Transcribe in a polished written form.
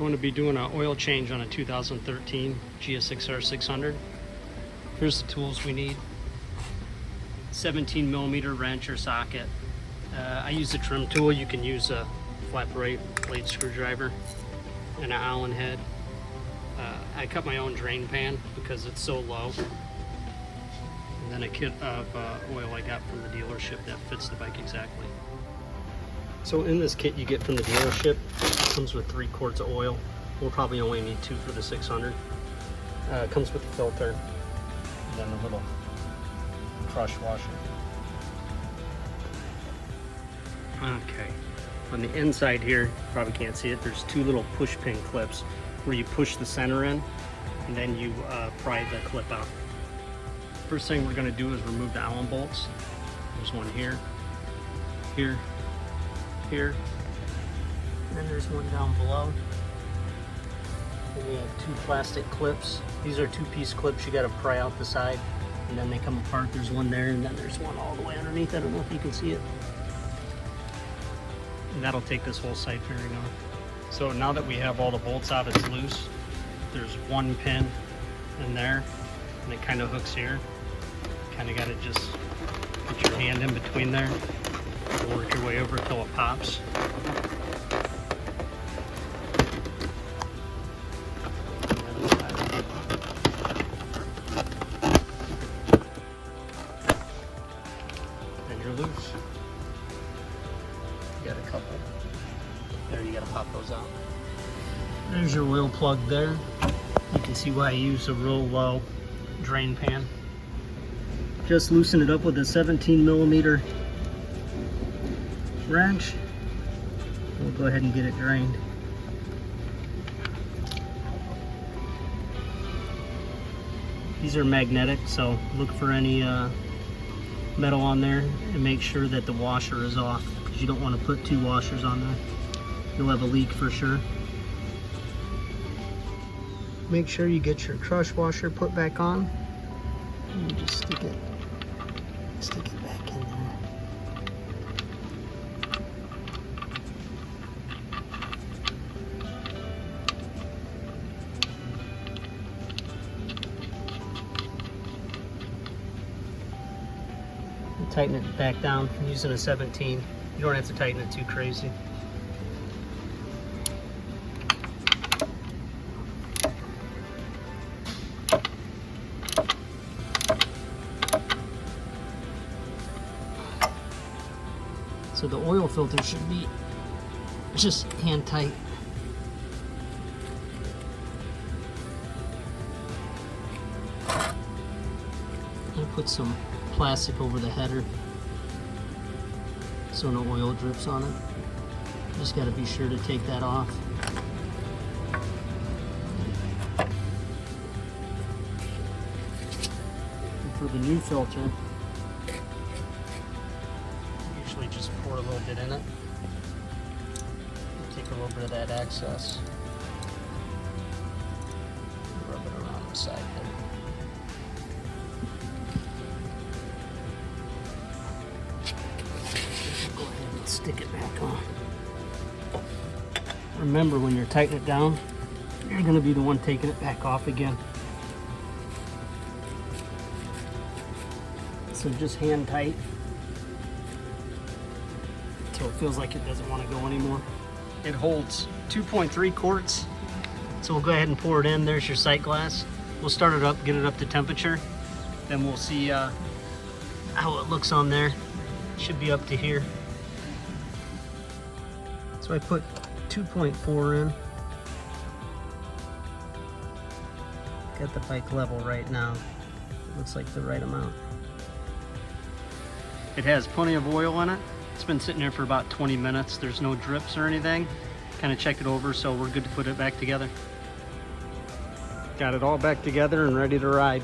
Going to be doing an oil change on a 2013 Gsxr600. Here's the tools we need. 17mm wrench or socket. I use a trim tool. You can use a flat blade screwdriver and an Allen head. I cut my own drain pan because it's so low. And then a kit of oil I got from the dealership that fits the bike exactly. So in this kit you get from the dealership, it comes with 3 quarts of oil. We'll probably only need 2 for the 600. It comes with the filter and then a little crush washer. Okay, on the inside here, you probably can't see it, there's 2 little push pin clips where you push the center in and then you pry the clip out. First thing we're going to do is remove the Allen bolts. There's one here, here, here, and then there's one down below. And we have 2 plastic clips. These are 2-piece clips. You got to pry out the side and then they come apart. There's one there and then there's one all the way underneath. I don't know if you can see it. And that'll take this whole side fairing off. So now that we have all the bolts out, it's loose. There's 1 pin in there and it kind of hooks here. Kind of got to just put your hand in between there. Work your way over until it pops. Then you're loose. You got a couple. There, you got to pop those out. There's your oil plug there. You can see why I use a real low drain pan. Just loosen it up with a 17mm wrench. We'll go ahead and get it drained. These are magnetic, so look for any metal on there and make sure that the washer is off, because you don't want to put 2 washers on there. You'll have a leak for sure. Make sure you get your crush washer put back on. And you just stick it back in there. And tighten it back down. I'm using a 17. You don't have to tighten it too crazy. So the oil filter should be just hand tight. I'll put some plastic over the header so no oil drips on it. Just got to be sure to take that off. And for the new filter, just pour a little bit in it. Take a little bit of that excess. Rub it around the side there. Go ahead and stick it back on. Remember, when you're tightening it down, you're going to be the one taking it back off again. So just hand tight. So it feels like it doesn't want to go anymore. It holds 2.3 quarts. So we'll go ahead and pour it in. There's your sight glass. We'll start it up, get it up to temperature. Then we'll see how it looks on there. Should be up to here. So I put 2.4 in. Got the bike level right now. It looks like the right amount. It has plenty of oil in it. It's been sitting there for about 20 minutes. There's no drips or anything. Kind of check it over, so we're good to put it back together. Got it all back together and ready to ride.